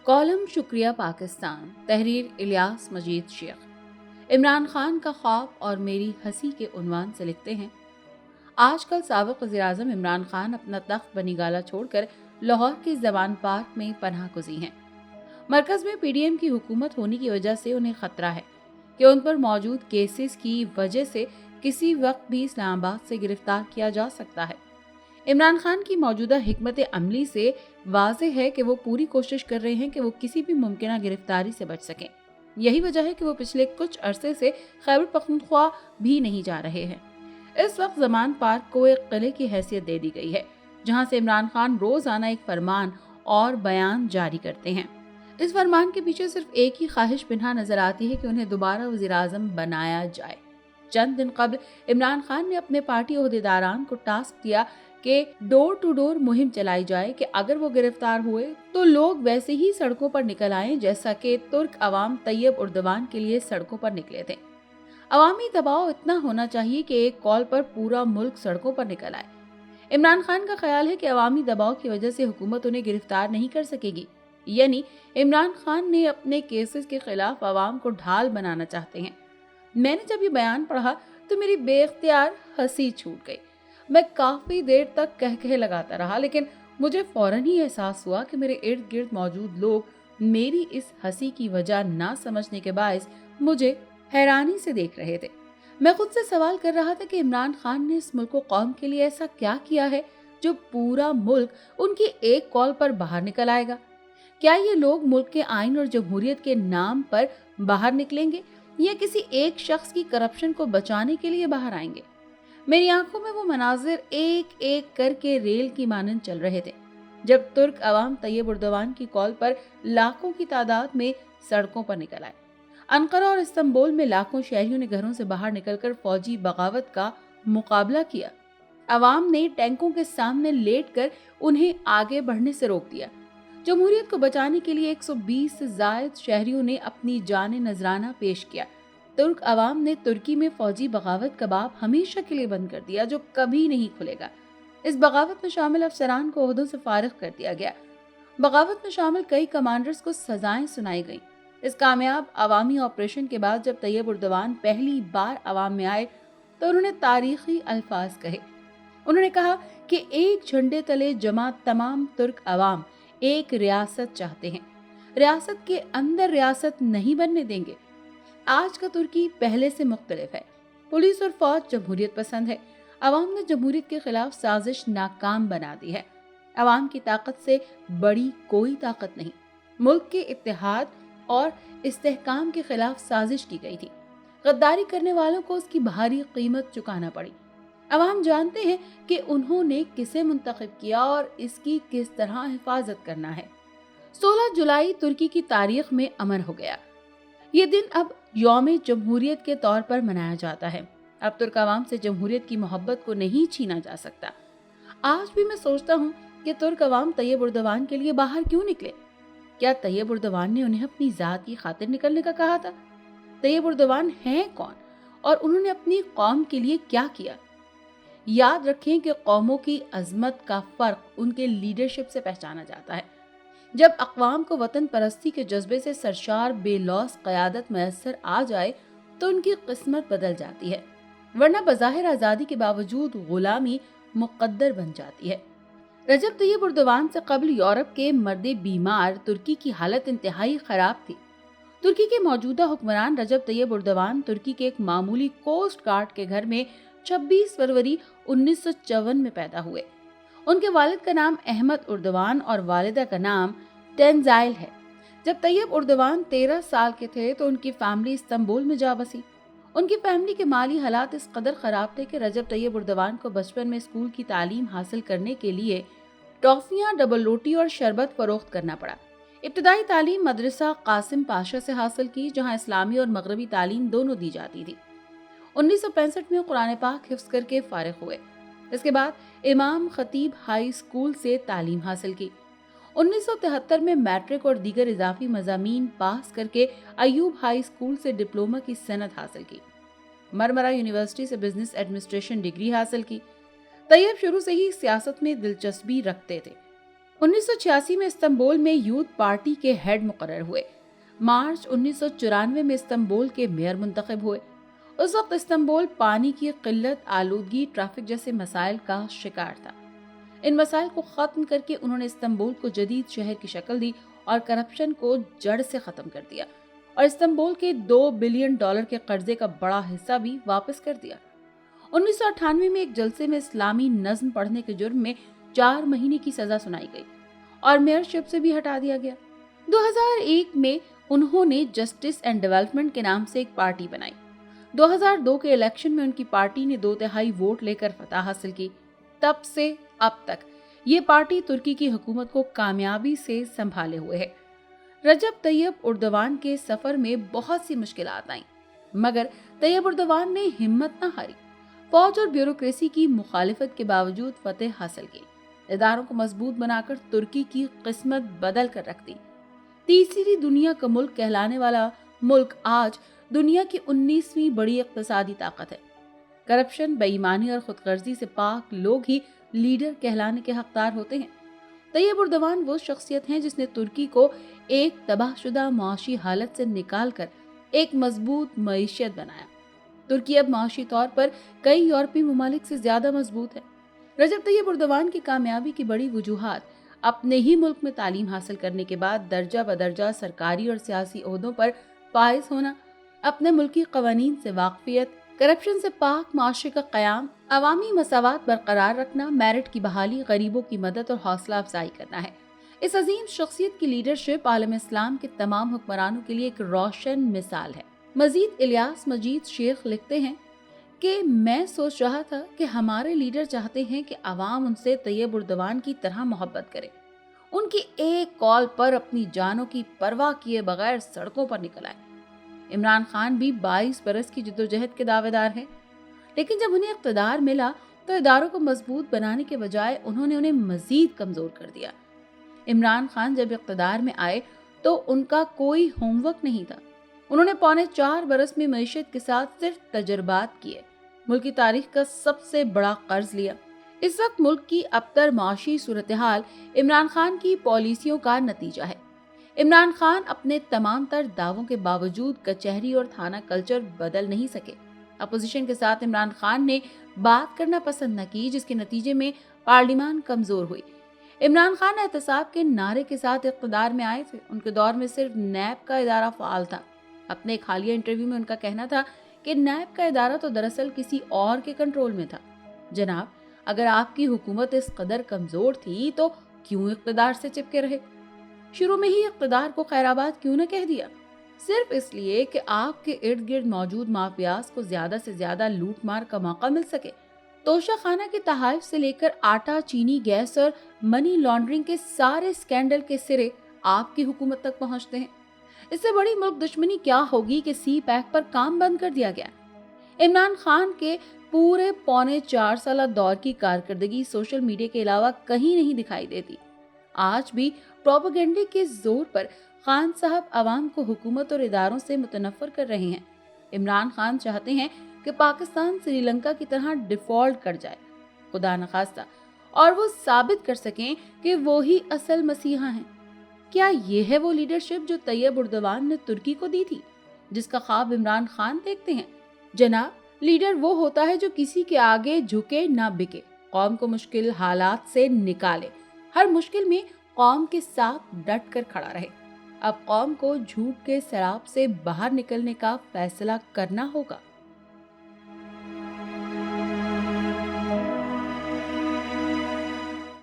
Column शुक्रिया पाकिस्तान, तहरीर इलियास मजीद शेख। इमरान खान का ख्वाब और मेरी हंसी के उन्वान से लिखते हैं, आजकल साबिक वज़ीर-ए-आज़म इमरान खान अपना तख्त बनीगाला छोड़कर लाहौर के जमान पार्क में पनाह गुज़ी हैं। मरकज़ में पीडीएम की हुकूमत होने की वजह से उन्हें खतरा है कि उन पर मौजूद केसेस की वजह से किसी वक्त भी इस्लामाबाद से गिरफ्तार किया जा सकता है। इमरान खान की मौजूदा हिकमत अमली से वाज़े है कि वो पूरी कोशिश कर रहे हैं कि वो किसी भी मुमकिन गिरफ्तारी से बच सकें। यही वजह है कि वो पिछले कुछ अरसे से खैबर पख्तूनख्वा भी नहीं जा रहे हैं। इस वक्त जमान पार्क को एक किले की हैसियत दे दी गई है, जहां से इमरान खान रोजाना एक फरमान और बयान जारी करते हैं। इस फरमान के पीछे सिर्फ एक ही ख्वाहिश पिन्हा नजर आती है कि उन्हें दोबारा वज़ीर-ए-आज़म बनाया जाए। चंद दिन कबल इमरान खान ने अपने पार्टी ओहदेदारान को टास्क दिया कि डोर टू डोर मुहिम चलाई जाए कि अगर वो गिरफ्तार हुए तो लोग वैसे ही सड़कों पर निकल आएं जैसा कि तुर्क अवाम तैयब उर्दवान के लिए सड़कों पर निकले थे। अवामी दबाव इतना होना चाहिए कि एक कॉल पर पूरा मुल्क सड़कों पर निकल आए। इमरान खान का ख्याल है कि अवामी दबाव की वजह से हुकूमत उन्हें गिरफ्तार नहीं कर सकेगी, यानी इमरान खान ने अपने केसेस के खिलाफ अवाम को ढाल बनाना चाहते हैं। मैंने जब ये बयान पढ़ा तो मेरी बेख्तियार हंसी छूट गई। मैं काफी देर तक कह लगाता रहा, लेकिन मुझे फौरन ही एहसास हुआ कि मेरे इर्द गिर्द मौजूद लोग मेरी इस हंसी की वजह ना समझने के बायस मुझे हैरानी से देख रहे थे। मैं खुद से सवाल कर रहा था कि इमरान खान ने इस मुल्क कौम के लिए ऐसा क्या किया है जो पूरा मुल्क उनकी एक कॉल पर बाहर निकल आएगा। क्या ये लोग मुल्क के आइन और जमहूरियत के नाम पर बाहर निकलेंगे या किसी एक शख्स की करप्शन को बचाने के लिए बाहर आएंगे। मेरी आंखों में वो मनाजिर एक एक करके रेल की मानंद चल रहे थे, जब तुर्क अवाम तैयब उर्दवान की कॉल पर लाखों की तादाद में सड़कों पर निकल आए। अनकरा और इस्तांबुल में लाखों शहरियों ने घरों से बाहर निकलकर फौजी बगावत का मुकाबला किया। अवाम ने टैंकों के सामने लेटकर उन्हें आगे बढ़ने से रोक दिया। जमहूरियत को बचाने के लिए 120 से जायद शहरियों ने अपनी जाने नजराना पेश किया। तुर्क अवाम ने तुर्की में फौजी बगावत का बाब हमेशा के लिए बंद कर दिया, जो कभी नहीं खुलेगा। इस बगावत में शामिल अफसरान को ओहदों से फारिग कर दिया गया। बगावत में शामिल कई कमांडर्स को सजाएं सुनाई गईं। इस कामयाब अवामी ऑपरेशन के बाद जब तैयब उर्दवान पहली बार अवाम में आए तो उन्होंने तारीखी अल्फाज कहे। उन्होंने कहा कि एक झंडे तले जमा तमाम तुर्क अवाम एक रियासत चाहते हैं, रियासत के अंदर रियासत नहीं बनने देंगे। आज का तुर्की पहले से मुख्तलिफ है। पुलिस और फौज जमहूरियत पसंद है। अवाम ने जमहूरियत के खिलाफ साजिश नाकाम बना दी है। अवाम की ताकत से बड़ी कोई ताकत नहीं। मुल्क के इत्तेहाद और इस्तेहकाम के खिलाफ साजिश की गई थी। गद्दारी करने वालों को उसकी भारी कीमत चुकाना पड़ी। अवाम जानते हैं कि उन्होंने किसे मुंतखब किया और इसकी किस तरह हिफाजत करना है। 16 जुलाई तुर्की की तारीख में अमर हो गया। ये दिन अब यौम जमहूरियत के तौर पर मनाया जाता है। अब तुर्क अवाम से जमहूरियत की मोहब्बत को नहीं छीना जा सकता। आज भी मैं सोचता हूँ कि तुर्क अवाम तैयब उर्दवान के लिए बाहर क्यों निकले। क्या तैयब उर्दवान ने उन्हें अपनी जात की खातिर निकलने का कहा था? तैयब उर्दवान हैं कौन और उन्होंने अपनी कौम के लिए क्या किया? याद रखें कि कौमों की अजमत का फर्क उनके लीडरशिप से पहचाना जाता है। जब अक़वाम को वतन परस्ती के जज्बे से सरशार बेलौस क़यादत मैसर आ जाए तो उनकी किस्मत बदल जाती है, वरना बज़ाहिर आज़ादी के बावजूद गुलामी मुक़द्दर बन जाती है। रजब तैयब उर्दवान से कबल यूरोप के मर्दे बीमार तुर्की की हालत इंतहाई ख़राब थी। तुर्की के मौजूदा हुक्मरान रजब तैयब उर्दवान तुर्की के एक मामूली कोस्ट गार्ड के घर में 26 फरवरी 1954 में पैदा हुए। उनके वालिद का नाम अहमद उर्दवान और वालिदा का नाम टेंजाइल है। जब तैयब उर्दवान 13 साल के थे तो उनकी फैमिली इस्तांबुल में जा बसी। उनकी फैमिली के माली हालात इस कदर खराब थे कि रजब तैयब उर्दवान को बचपन में स्कूल की तालीम हासिल करने के लिए टॉफियां, डबल रोटी और शरबत फरोख्त करना पड़ा। इब्तदाई तालीम मदरसा कासिम पाशा से हासिल की, जहां इस्लामी और मगरबी तालीम दोनों दी जाती थी। 1965 में कुरान पाक हिफ्ज़ करके फारिग हुए। इसके बाद इमाम खतीब हाई स्कूल से तालीम हासिल की। 1973 में मैट्रिक और दीगर इजाफी मज़ामीन पास करके अयूब हाई स्कूल से डिप्लोमा की सनद हासिल की। मरमरा यूनिवर्सिटी से बिजनेस एडमिनिस्ट्रेशन डिग्री हासिल की। तैयब शुरू से ही सियासत में दिलचस्पी रखते थे। 1986 में इस्तांबुल में यूथ पार्टी के हेड मुकर्रर हुए। मार्च 1994 में इस्तांबुल के मेयर मुंतखब हुए। उस वक्त इस्तांबुल पानी की किल्लत, आलूदगी, ट्रैफिक जैसे मसाइल का शिकार था। इन मसाइल को खत्म करके उन्होंने इस्तांबुल को जदीद शहर की शक्ल दी और करप्शन को जड़ से खत्म कर दिया और इस्तांबुल के $2 बिलियन के कर्जे का बड़ा हिस्सा भी वापस कर दिया। 1998 में एक जलसे में इस्लामी नज्म पढ़ने के जुर्म में 4 महीने की सजा सुनाई गई और मेयरशिप से भी हटा दिया गया। 2001 में उन्होंने जस्टिस एंड डेवलपमेंट के नाम से एक पार्टी बनाई। 2002 के इलेक्शन में उनकी पार्टी ने 2/3 वोट लेकर फतह हासिल की। तब से अब तक ये पार्टी तुर्की की हुकूमत को कामयाबी से संभाले हुए है। रजब तैयब उर्दवान के सफर में बहुत सी मुश्किलात आईं, मगर तैयब उर्दवान ने हिम्मत न हारी। फौज और ब्यूरोक्रेसी की मुखालिफत के बावजूद फतेह हासिल की। इदारों को मजबूत बनाकर तुर्की की किस्मत बदल कर रख दी। तीसरी दुनिया का मुल्क कहलाने वाला मुल्क आज दुनिया की 19वीं बड़ी इक्तिसादी ताकत है। करप्शन, बेईमानी और खुदगर्जी से पाक लोग ही लीडर कहलाने के हकदार होते हैं। तैयब उर्दवान वो शख्सियत हैं जिसने तुर्की को एक तबाहशुदा मुआशी हालत से निकालकर एक मजबूत मईशत बनाया। तुर्की अब मुआशी तौर पर कई यूरोपीय ममालिक से ज्यादा मजबूत है। रजब तैयब उर्दवान की कामयाबी की बड़ी वजूहात अपने ही मुल्क में तालीम हासिल करने के बाद दर्जा बदर्जा सरकारी और सियासी ओहदों पर फाइज होना, अपने मुल्की कवानीन से वाकफियत, करप्शन से पाक माशरे का क़याम, अवामी मसावात बरकरार रखना, मेरिट की बहाली, गरीबों की मदद और हौसला अफजाई करना है। इस अजीम शख्सियत की लीडरशिप आलम इस्लाम के तमाम हुक्मरानों के लिए एक रोशन मिसाल है। मजीद इलियास मजीद शेख लिखते हैं कि मैं सोच रहा था कि हमारे लीडर चाहते हैं कि अवाम उनसे तैयब उर्दवान की तरह मोहब्बत करे, उनकी एक कॉल पर अपनी जानों की परवाह किए बगैर सड़कों पर निकल आए। इमरान खान भी 22 बरस की जद्दोजहद के दावेदार हैं, लेकिन जब उन्हें इक़्तिदार मिला तो इदारों को मजबूत बनाने के बजाय उन्होंने उन्हें मजीद कमजोर कर दिया। इमरान खान जब इक़्तिदार में आए तो उनका कोई होमवर्क नहीं था। उन्होंने 4.25 बरस में मईशत के साथ सिर्फ तजर्बात किए, मुल्क की तारीख का सबसे बड़ा कर्ज लिया। इस वक्त मुल्क की अबतर माशी सूरत हाल इमरान खान की पॉलिसियों का नतीजा है। इमरान खान अपने तमाम तर दावों के बावजूद कचहरी और थाना कल्चर बदल नहीं सके। अपोजिशन के साथ इमरान खान ने बात करना पसंद न की, जिसके नतीजे में पार्लियामान कमजोर हुई। इमरान खान एहतसाब के नारे के साथ इक़्तिदार में आए थे। उनके दौर में सिर्फ नैब का इदारा फाल था। अपने एक हालिया इंटरव्यू में उनका कहना था कि नैब का इदारा तो दरअसल किसी और के कंट्रोल में था। जनाब, अगर आपकी हुकूमत इस कदर कमजोर थी तो क्यों इक़्तिदार से चिपके रहे? शुरू में ही इक़्तिदार को खैराबाद क्यों न कह दिया? सिर्फ इसलिए कि आपके इर्द गिर्द मौजूद माफियाज को ज्यादा से ज्यादा लूट मार का मौका मिल सके। तोशा खाना के तहाइफ से लेकर आटा, चीनी, गैस और मनी लॉन्ड्रिंग के सारे स्कैंडल के सिरे आपकी हुकूमत तक पहुंचते हैं। इससे बड़ी मुल्क दुश्मनी क्या होगी कि सी पैक पर काम बंद कर दिया गया। इमरान खान के पूरे 4.25 साल दौर की कारकर्दगी सोशल मीडिया के अलावा कहीं नहीं दिखाई देती। आज भी प्रोपेगेंडे के जोर पर खान साहब अवाम को हुकूमत और इदारों से मुतनफ़र कर रहे हैं। इमरान खान चाहते हैं कि पाकिस्तान श्रीलंका की तरह डिफॉल्ट कर जाए, खुदा न खास्ता, और वो साबित कर सकें कि वो ही असल मसीहा हैं। क्या ये है वो लीडरशिप जो तैयब उर्दवान ने तुर्की को दी थी, जिसका ख्वाब इमरान खान देखते हैं? जनाब, लीडर वो होता है जो किसी के आगे झुके ना बिके, कौम को मुश्किल हालात से निकाले, हर मुश्किल में कौम के साथ डट कर खड़ा रहे। अब कौम को झूठ के सराब से बाहर निकलने का फैसला करना होगा।